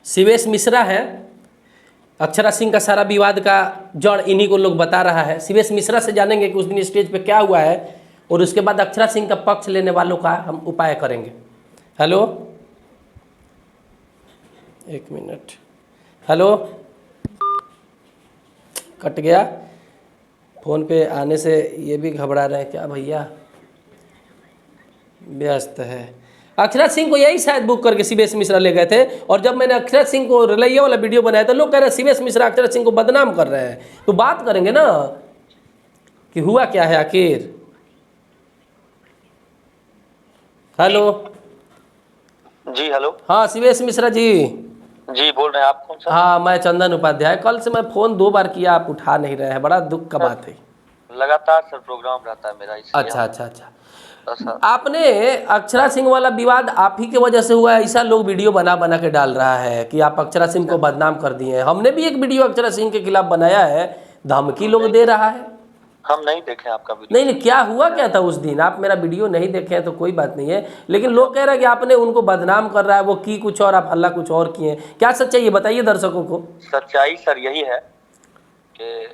शिवेश मिश्रा है, अक्षरा सिंह का सारा विवाद का जड़ इन्हीं को लोग बता रहा है। शिवेश मिश्रा से जानेंगे कि उस दिन स्टेज पे क्या हुआ है और उसके बाद अक्षरा सिंह का पक्ष लेने वालों का हम उपाय करेंगे। हेलो, एक मिनट, हेलो, कट गया। फ़ोन पे आने से ये भी घबरा रहे हैं क्या भैया, व्यस्त है। अक्षरा सिंह को यही शायद बुक करके शिवेश मिश्रा ले गए थे, और जब मैंने अक्षरा सिंह को रिलैया वाला वीडियो बनाया तो लोग कह रहे हैं शिवेश मिश्रा अक्षरा सिंह को बदनाम कर रहे हैं। तो बात करेंगे ना कि हुआ क्या है आखिर। हेलो जी, हेलो। हाँ शिवेश मिश्रा जी। जी बोल रहे हैं, आप कौन सा? हाँ मैं चंदन उपाध्याय। कल से मैं फ़ोन 2 बार किया, आप उठा नहीं रहे हैं, बड़ा दुख का बात है। लगातार सर प्रोग्राम रहता है मेरा, इसलिए अच्छा अच्छा अच्छा। अच्छा। आपने अक्षरा सिंह वाला विवाद आप ही के वजह से हुआ है, ऐसा लोग वीडियो बना बना के डाल रहा है कि आप अक्षरा सिंह को बदनाम कर दिए हैं। हमने भी एक वीडियो अक्षरा सिंह के खिलाफ बनाया है, धमकी लोग दे रहा है। हम नहीं देखे आपका वीडियो। नहीं नहीं, क्या हुआ क्या था उस दिन? आप मेरा वीडियो नहीं देखे हैं तो कोई बात नहीं है, लेकिन लोग कह रहे हैं कि आपने उनको बदनाम कर रहा है, वो की कुछ और, आप हल्ला कुछ और किए। क्या सच्चाई है बताइए दर्शकों को। सच्चाई सर यही है कि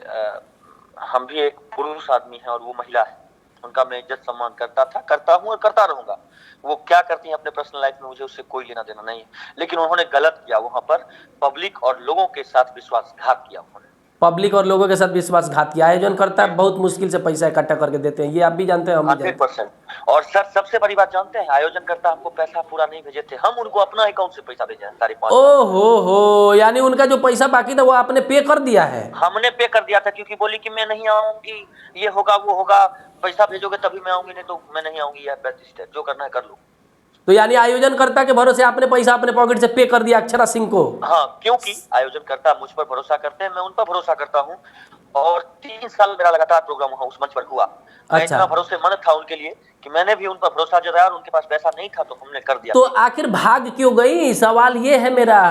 हम भी एक पुरुष आदमी हैं और वो महिला है, उनका मैं इज्जत सम्मान करता था, करता हूँ और करता रहूंगा। वो क्या करती हैं अपने पर्सनल लाइफ में मुझे उससे कोई लेना देना नहीं है, लेकिन उन्होंने गलत किया, वहां पर पब्लिक और लोगों के साथ विश्वासघात किया उन्होंने। पब्लिक और लोगों के साथ विश्वासघात किया। आयोजन करता है, बहुत मुश्किल से पैसा इकट्ठा करके देते हैं, ये आप भी जानते हैं, हम भी जानते हैं। 100%। और सर सबसे बड़ी बात जानते हैं, आयोजन करता हमको पैसा पूरा नहीं भेजे थे, हम उनको अपना अकाउंट से पैसा भेजे हैं 5.5 लाख। हो, यानी उनका जो पैसा बाकी था वो आपने पे कर दिया है? हमने पे कर दिया था, क्योंकि बोली कि मैं नहीं आऊंगी, ये होगा वो होगा, पैसा भेजोगे तभी मैं आऊंगी, नहीं तो मैं नहीं आऊंगी, यार बैटिस्ट है, जो करना है कर लो। तो यानी आयोजनकर्ता के भरोसे आपने पैसा अपने पॉकेट से पे कर दिया अक्षरा सिंह को? हाँ, क्योंकि आयोजनकर्ता मुझ पर भरोसा करते हैं, मैं उन पर भरोसा करता हूँ, और 3 साल मेरा लगातार प्रोग्राम वहाँ उस मंच पर हुआ। मैं इतना भरोसेमंद था उनके लिए कि मैंने भी उन पर भरोसा जताया, और उनके पास पैसा नहीं था तो हमने कर दिया। तो आखिर भाग क्यों गई, सवाल ये है मेरा।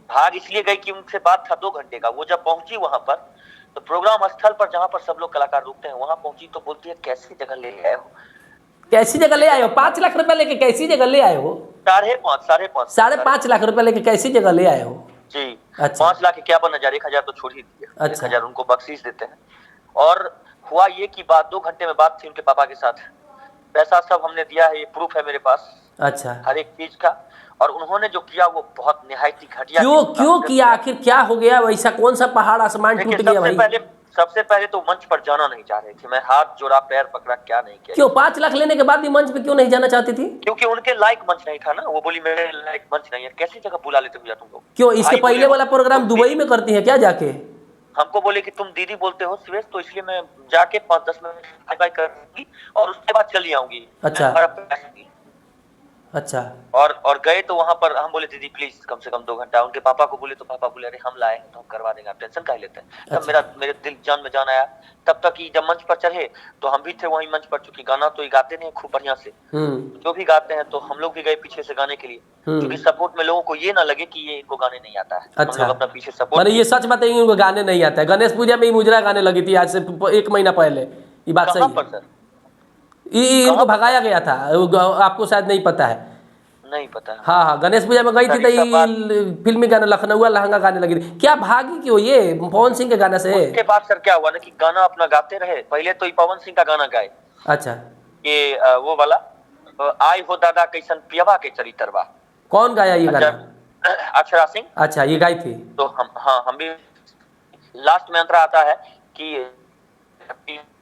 भाग इसलिए गई कि उनसे बात था 2 घंटे का। वो जब पहुंची वहां पर, तो प्रोग्राम स्थल पर जहां पर सब लोग कलाकार रुकते हैं, वहां पहुंची तो बोलती है कैसी जगह ले आए हो। कैसी जगह ले आए हो? 5 लाख रुपए लेके कैसी जगह ले आए हो? 5.5 लाख रुपए लेके कैसी जगह ले आए हो? जी। अच्छा। 5,51,000, 1,000 तो छोड़ ही दिए। अच्छा। 1,000 उनको बख्शीश देते हैं। और हुआ ये कि बात 2 घंटे में बात थी उनके पापा के साथ, पैसा सब हमने दिया है, ये प्रूफ है मेरे पास। अच्छा। हर एक चीज का। और उन्होंने जो किया वो बहुत निहायती घटिया। क्यों किया? आखिर क्या हो गया? वैसा कौन सा पहाड़ आसमान टूट गया भाई? सबसे पहले तो मंच पर जाना नहीं चाह रही थी, मैं हाथ जोड़ा, पैर पकड़ा, क्या नहीं किया। क्यों 5 लाख लेने के बाद भी मंच पे क्यों नहीं जाना चाहती थी? क्योंकि उनके लायक मंच नहीं था ना। वो बोली मेरे लायक मंच नहीं है, कैसी जगह बुला लेते भैया तुम लोग। क्यों इसके पहले वाला प्रोग्राम दुबई में करती है क्या जाके? हमको बोले कि तुम दीदी बोलते हो शिवेश, तो इसलिए मैं जाके 5-10 मिनट बाय बाय करूंगी और उसके बाद चली आऊंगी। अच्छा। और गए तो वहां पर हम बोले दीदी प्लीज कम से कम 2 घंटा। उनके पापा को बोले तो पापा बोले अरे हम लाए हैं तो हम करवा देंगे, आप टेंशन काहे लेते हैं। तब मेरे दिल जान में जान आया। तब तक कि जब मंच पर चढ़े तो हम भी थे वहीं मंच पर, चूंकि गाना तो ये गाते नहीं खूब बढ़िया से, जो भी गाते हैं, तो हम लोग भी गए पीछे से गाने के लिए, क्योंकि सपोर्ट में लोगों को ये ना लगे कि ये इनको गाने नहीं आता है। अच्छा। हम लोग अपना पीछे सपोर्ट। ये सच बात है इनको गाने नहीं आता है? गणेश पूजा में ही मुजरा गाने लगी थी आज से 1 महीना पहले, ये बात सही है? सर इनको भगाया गया था, आपको शायद नहीं पता है। नहीं पता है। हाँ, गणेश पूजा में गई थी तो फिल्मी गाना लखनऊ लहंगा गाने लगी थी। क्या भागी क्यों ये पवन सिंह के गाना से? उसके बाद सर क्या हुआ ना कि गाना अपना गाते रहे। पहले तो पवन सिंह का गाना गाए। अच्छा। ये वो वाला आई हो दादा कैसन पियवा के चरित्रवा। कौन गाया ये गाना? अक्षरा सिंह। अच्छा, ये गाई थी। तो हम भी लास्ट में अंतरा आता है कि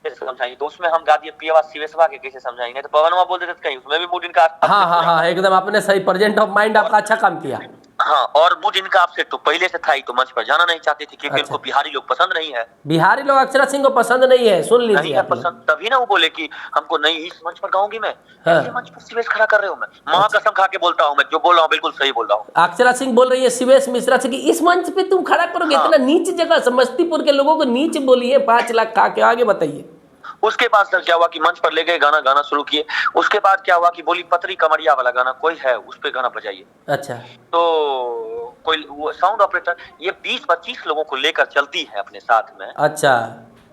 समझाइए, तो उसमें हम गा दिए पियवा शिवेशवा के कैसे समझाएंगे, तो पवनवा बोल देते कहीं, उसमें भी मूड इनका। हाँ, एकदम आपने सही, प्रेजेंट ऑफ माइंड आपका अच्छा काम किया। हाँ, और मूड इनका आपसे तो पहले से था ही, तो मंच पर जाना नहीं चाहती थी क्योंकि इनको बिहारी लोग पसंद नहीं है। बिहारी लोग अक्षरा सिंह को पसंद नहीं है, सुन लीजिए आप पसंद। तभी ना वो बोले कि हमको नहीं, इस मंच पर गाऊंगी मैं। ऐसे मंच पर शिवेश खड़ा कर रहे हो, मैं मां कसम खा के बोलता हूँ, मैं जो बोल रहा हूँ बिल्कुल सही बोल रहा हूँ। अक्षरा सिंह बोल रही है शिवेश मिश्रा से कि इस मंच पे तुम खड़ा करोगे? इतना नीच जगह, समस्तीपुर के लोगों को नीच बोली है, 5 लाख खा के। आगे बताइए। उसके बाद सर क्या हुआ कि मंच पर ले गए, गाना शुरू किए। उसके बाद क्या हुआ कि बोली पतरी कमरिया वाला गाना कोई है उस पे गाना बजाइए। अच्छा। तो कोई वो साउंड ऑपरेटर, ये 20-25 लोगों को लेकर चलती है अपने साथ में। अच्छा।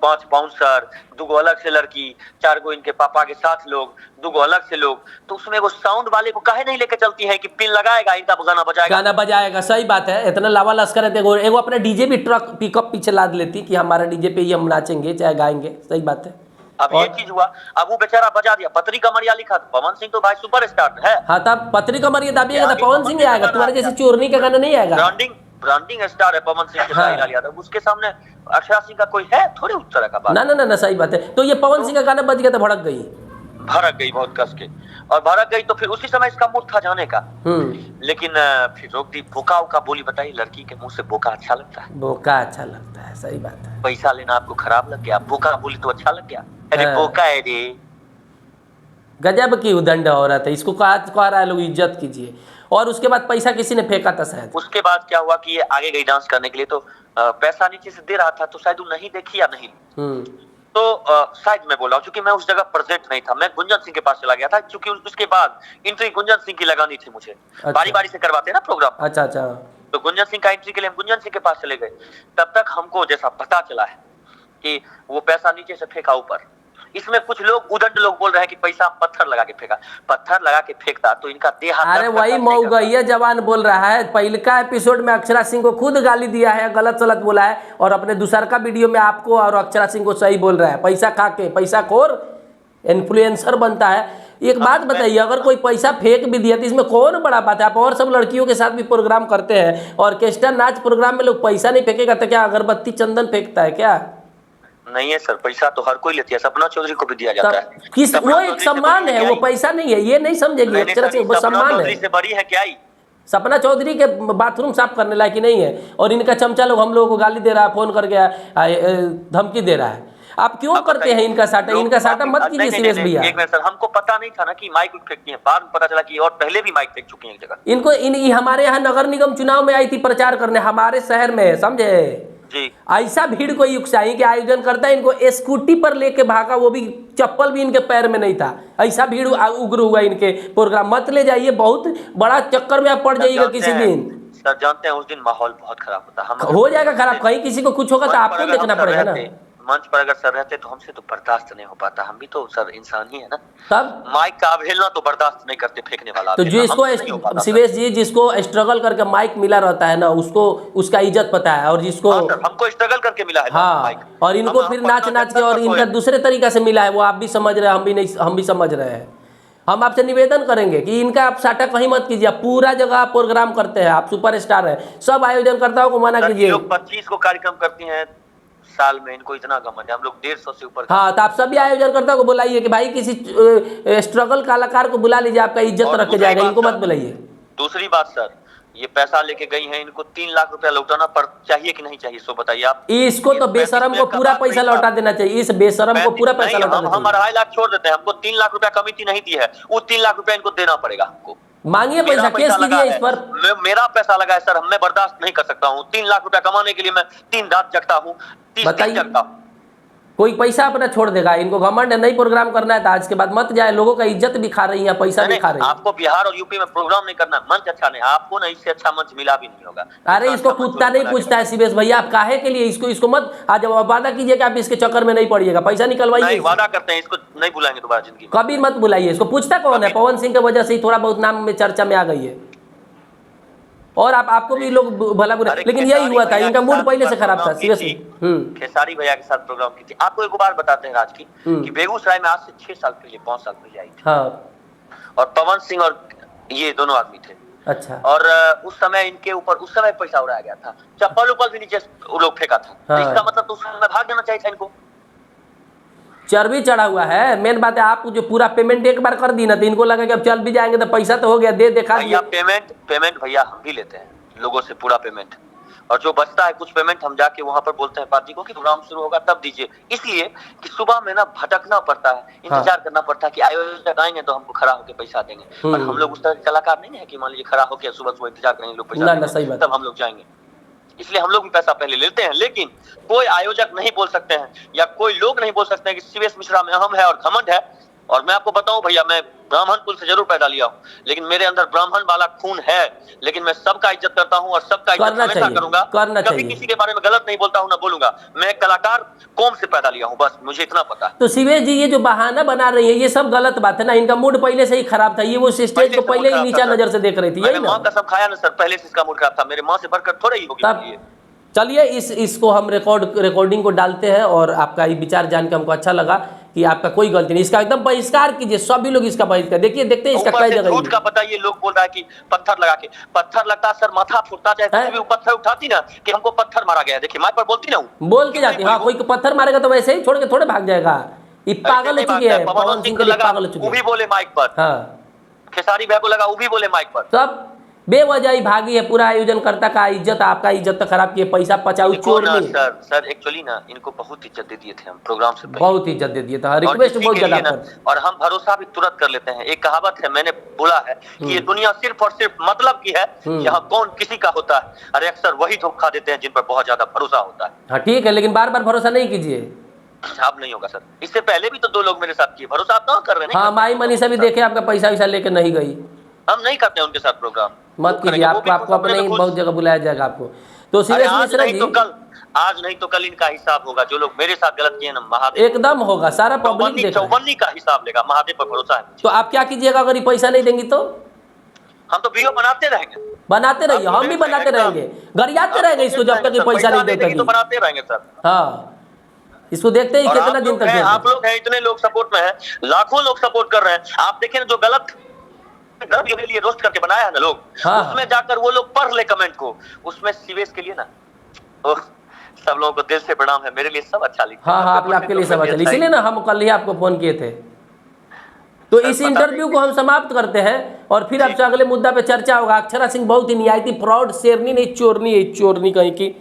5 बाउंसर, 2 अलग से लड़की, 4 इनके पापा के साथ लोग, 2 अलग से लोग, तो उसमें वो साउंड वाले को काहे नहीं लेके चलती है कि पिन लगाएगा इनका गाना बजाएगा। गाना बजाएगा, सही बात है। इतना लावा लश्कर है, देखो एगो अपना डीजे भी ट्रक पिकअप पीछे लाद लेती कि हमारा डीजे पे ही हम नाचेंगे चाहे गाएंगे, सही बात है। अब ये चीज हुआ, अब वो बेचारा बजा दिया, पत्री कमरिया लिखा, पवन सिंह तो भाई सुपरस्टार है। हाँ, तब पत्री कमरिया दाबिएगा तो पवन सिंह आएगा, तुम्हारे जैसे चोरनी का गाना नहीं आएगा। ब्रांडिंग स्टार है पवन सिंह के साथ लाल यादव, उसके सामने अक्षरा सिंह का कोई है थोड़े उस तरह का बात। ना, सही बात है। तो ये पवन सिंह का गाना बज गया तो भड़क गई बहुत कस के, और भड़क गई तो फिर उसी समय इसका मूड था जाने का, लेकिन फिर रोक दी। बोका उका बोली, बताइए लड़की के मुंह से बोका अच्छा लगता है? बोका अच्छा लगता है, सही बात है। पैसा लेना आपको खराब लग गया, बोका बोली तो अच्छा लग गया, अरे बोका है रे। गजब की उदंड औरत है, इसको कह रहा है लोग इज्जत कीजिए। और उसके बाद पैसा किसी ने फेंका था शायद। उसके बाद क्या हुआ कि ये आगे गई डांस करने के लिए, तो पैसा नीचे से दे रहा था, तो शायद वो नहीं देखी या नहीं, तो शायद मैं बोला, क्योंकि मैं उस जगह प्रेजेंट नहीं था, मैं गुंजन सिंह के पास चला गया था, क्योंकि उसके बाद एंट्री गुंजन सिंह की लगानी थी मुझे। अच्छा। बारी बारी से करवाते हैं ना प्रोग्राम। अच्छा। तो गुंजन सिंह का एंट्री के लिए हम गुंजन सिंह के पास चले गए। तब तक हमको जैसा पता चला है कि वो पैसा नीचे से फेंका ऊपर। इसमें कुछ लोग उदंड लोग बोल रहे हैं कि पैसा पत्थर लगा के फेंका, पत्थर लगा के फेंकता तो इनका देह। अरे वही मऊगैया जवान बोल रहा है। पहले का एपिसोड में अक्षरा सिंह को खुद गाली दिया है, गलत सलत बोला है, और अपने दूसर का वीडियो में आपको और अक्षरा सिंह को सही बोल रहा है। पैसा खा के पैसा खोर इन्फ्लुएंसर बनता है। एक बात बताइए, अगर कोई पैसा फेंक भी दिया तो इसमें कौन बड़ा बात है? आप और सब लड़कियों के साथ भी प्रोग्राम करते हैं, ऑर्केस्ट्रा नाच प्रोग्राम में लोग पैसा नहीं फेंकेगा तो क्या अगरबत्ती चंदन फेंकता है क्या? नहीं है सर, पैसा तो हर कोई लेती है, सपना चौधरी को भी दिया जाता है। किस वो एक सम्मान है, वो पैसा नहीं है, ये नहीं समझेगी अक्षरा सिंह, वो सम्मान है। से बड़ी है क्या? सपना चौधरी के बाथरूम साफ करने लायक ही नहीं है, और इनका चमचा लोग हम लोगों को गाली दे रहा है, फोन करके धमकी दे रहा है। आप क्यों करते हैं इनका साटा? इनका साटा मत कीजिए सीरियस भैया। एक मिनट सर, हमको पता नहीं था ना कि माइक फेंकती है, बाद में पता चला कि और पहले भी माइक फेंक चुकी है एक जगह। इनको हमारे यहाँ नगर निगम चुनाव में आई थी प्रचार करने, हमारे शहर में, समझे जी। ऐसा भीड़ कोई उत्साही के आयोजन करता है, इनको स्कूटी पर लेके भागा, वो भी चप्पल भी इनके पैर में नहीं था। ऐसा भीड़ उग्र हुआ इनके प्रोग्राम। मत ले जाइए, बहुत बड़ा चक्कर में आप पड़ जाइएगा किसी दिन। सर जानते हैं उस दिन माहौल बहुत खराब होता, हो जाएगा खराब, कहीं किसी को कुछ होगा तो आपको देखना पड़ेगा ना। मंच पर अगर सर रहते तो हमसे तो बर्दाश्त नहीं हो पाता, हम भी तो सर इंसान ही है ना। तब माइक का अवहेलना तो बर्दाश्त नहीं करते फेंकने वाला। तो जो इसको शिवेश जी, जिसको स्ट्रगल करके माइक मिला रहता है ना, उसको उसका इज्जत पता है, और जिसको हमको स्ट्रगल करके मिला है हाँ, और इनको फिर नाच के और इनका दूसरे तरीका से मिला है, वो आप भी समझ रहे हैं, हम भी समझ रहे हैं। हम आपसे निवेदन करेंगे कि इनका आप साटा कहीं मत कीजिए। आप पूरा जगह आप प्रोग्राम करते हैं, आप सुपरस्टार हैं, सब आयोजनकर्ताओं को मना कीजिए। 25 को कार्यक्रम करती हैं साल में, इनको इतना घमंड है, हम लोग 150 से ऊपर। हाँ, तो आप सभी आयोजनकर्ता को बुलाइए कि भाई किसी स्ट्रगल कलाकार को बुला लीजिए, आपका इज्जत रख के जाएगा, इनको मत बुलाइए। दूसरी बात सर, ये पैसा लेके गई हैं, इनको 3 लाख रुपया लौटाना चाहिए कि नहीं चाहिए, सो बताइए आप। इसको तो बेशरम को पूरा पैसा लौटा देना चाहिए, इस बेशरम को पूरा पैसा लौटा देना चाहिए। हम 2.5 लाख छोड़ देते हैं, हमको 3 लाख रुपया कमिटी नहीं दी है, वो 3 लाख रुपया इनको देना पड़ेगा। हमको मांगिए पैसा, केस कीजिए इस पर। मेरा पैसा लगा है सर, मैं बर्दाश्त नहीं कर सकता हूँ। 3 लाख रुपया कमाने के लिए मैं 3 रात जगता हूँ, 30 दिन जगता हूँ। कोई पैसा अपना छोड़ देगा, इनको घमंड है, नहीं प्रोग्राम करना है तो आज के बाद मत जाए। लोगों का इज्जत भी खा रही है, पैसा भी खा रही है। आपको बिहार और यूपी में प्रोग्राम नहीं करना, मंच अच्छा नहीं, आपको ना इससे अच्छा मंच मिला भी नहीं होगा। अरे इसको कुत्ता नहीं पूछता है शिवेश भैया, आप काहे के लिए इसको मत आज वादा कीजिए कि आप इसके चक्कर में नहीं पड़िएगा, पैसा निकलवाइए। वादा करते हैं, इसको नहीं बुलाएंगे दोबारा जिंदगी में, कभी मत बुलाइए इसको। पूछता कौन है? पवन सिंह की वजह से ही थोड़ा बहुत नाम में चर्चा में आ गई है, और आपको भी लोग भला बुरा, लेकिन यही हुआ था, इनका मूड पहले से खराब था। सीरियसली खेसारी भैया के साथ प्रोग्राम की थी। आपको एक बात बताते हैं राज की, कि बेगूसराय में आज से 6 साल पहले 5 साल पहले आई थी। हाँ। और पवन सिंह और ये दोनों आदमी थे। अच्छा। और उस समय इनके ऊपर उस समय पैसा उड़ाया गया था, चप्पल उप्पल भी नीचे लोग फेंका था। तो इसका मतलब तो उस समय भाग देना चाहिए था इनको। चर्बी चढ़ा हुआ है, मेन बात है। आप जो पूरा पेमेंट एक बार कर दी ना, तो इनको लगा कि अब चल भी जाएंगे तो पैसा तो हो गया, दे देखा भैया। पेमेंट भैया हम भी लेते हैं लोगों से, पूरा पेमेंट, और जो बचता है कुछ पेमेंट हम जाके वहां पर बोलते हैं पार्टी को कि प्रोग्राम शुरू होगा तब दीजिए। इसलिए कि सुबह में ना भटकना पड़ता है, इंतजार करना पड़ता है कि आयोजक आएंगे तो हमको खड़ा होकर पैसा देंगे। और हम लोग उस तरह के कलाकार नहीं है कि मान लीजिए खड़ा होकर सुबह इंतजार करेंगे लोग पैसा देंगे तब हम लोग जाएंगे। इसलिए हम लोग भी पैसा पहले लेते हैं, लेकिन कोई आयोजक नहीं बोल सकते हैं या कोई लोग नहीं बोल सकते हैं कि शिवेश मिश्रा में अहम है और घमंड है, और मैं आपको बताऊं भैया, मैं ब्राह्मण कुल से जरूर पैदा लिया हूँ, लेकिन मेरे अंदर ब्राह्मण वाला खून है, लेकिन मैं सबका इज्जत करता हूँ और सबका इज्जत करना हमेशा चाहिए, करूंगा। करना कभी चाहिए। किसी के बारे में गलत नहीं बोलता हूँ, ना बोलूंगा। मैं एक कलाकार कौम से पैदा लिया हूँ, बस मुझे इतना पता है। तो शिवेश जी, ये जो बहाना बना रही है ये सब गलत बात है ना, इनका मूड पहले से ही खराब था, ये वो स्टेज को से मूड पहले ही खराब था नीचा सर। नजर से देख रही थी, मैंने यही ना। माँ कसम खाया ना सर, पहले से इसका मूड खराब था, मेरे माँ से बढ़कर थोड़ा ही होगी मेरे लिए। तब चलिए इसको हम रिकॉर्डिंग को डालते हैं, और आपका ये विचार जान के हमको अच्छा लगा कि आपका कोई गलती नहीं, इसका एकदम बहिष्कार कीजिए, सभी लोग इसका बहिष्कार। देखिए देखते हैं इसका ऊपर क्या से जगह झूठ का बताइए, लोग बोल रहा है कि पत्थर लगा के, पत्थर लगता सर माथा फूटता, चाहे कुछ भी, वो पत्थर उठाती ना कि हमको पत्थर मारा गया है। देखिए माइक पर बोलती ना हूँ, बोल के जाती, हाँ कोई पत्थर मारेगा तो वैसे ही छोड़ के थोड़े भाग जाएगा, ये पागल हो चुकी है, पवन सिंह के लिए पागल हो चुकी वो भी है। बोले माइक पर, हाँ खेसारी भाई को लगा वो भी बोले माइक पर। सब बेवजह ही भागी है, पूरा आयोजनकर्ता का इज्जत, आपका इज्जत तो खराब किए, पैसा पचाऊ चोर ना नहीं। सर एक्चुअली ना इनको बहुत इज्जत दे दिए थे हम प्रोग्राम से पहले, बहुत इज्जत दे दिया था, और रिक्वेस्ट इसी बहुत के ज्यादा लिए ना, कर। और हम भरोसा भी तुरंत कर लेते हैं। एक कहावत है, मैंने बोला है कि ये दुनिया सिर्फ और सिर्फ मतलब की है, यहाँ कौन किसी का होता है। अरे अक्सर वही धोखा देते हैं जिन पर बहुत ज्यादा भरोसा होता है। हाँ ठीक है, लेकिन बार बार भरोसा नहीं कीजिए। अब नहीं होगा सर, इससे पहले भी तो 2 लोग मेरे साथ किए, भरोसा आप कहाँ कर रहे हैं? हाँ माई मनीषा भी देखे आपका पैसा वैसा लेके नहीं गई। हम नहीं करते उनके साथ प्रोग्राम, मत कीजिए, आपको अपने ही बहुत जगह बुलाया जाएगा आपको। तो शिवेश मिश्रा जी, आज नहीं तो कल इनका हिसाब होगा। जो लोग मेरे साथ गलत किए ना, महादेव एकदम होगा, सारा पब्लिक देख रहा है। चौबन्नी का हिसाब लेगा, महादेव पर भरोसा है। तो आप क्या कीजिएगा अगर ये पैसा नहीं देंगी तो? हम तो वीडियो बनाते रहेंगे, बनाते रहिए, हम भी बनाते रहेंगे, गरियाते रहेंगे इसको जब तक ये पैसा नहीं देगी तो बनाते रहेंगे सर। हाँ इसको देखते ही कितना दिन तक। आप लोग हैं, इतने लोग सपोर्ट में हैं, लाखों लोग सपोर्ट कर रहे हैं। आप देखें ना, जो गलत के लिए रोस्ट करके बनाया है ना लोग, उसमें जाकर वो लोग पढ़ ले कमेंट को, उसमें शिवेश के लिए ना सब लोगों को दिल से प्रणाम है, मेरे लिए सब अच्छा लिखा। हाँ आपके लिए सब अच्छा, इसीलिए ना हम कल ही आपको फोन किए थे। तो इस इंटरव्यू को हम समाप्त करते हैं, और फिर आपसे अगले मुद्दा पे चर्चा होगा। अक्षरा सिंह बहुत ही नियायती फ्रॉड शेरनी नहीं, चोरनी है, चोरनी कहीं की।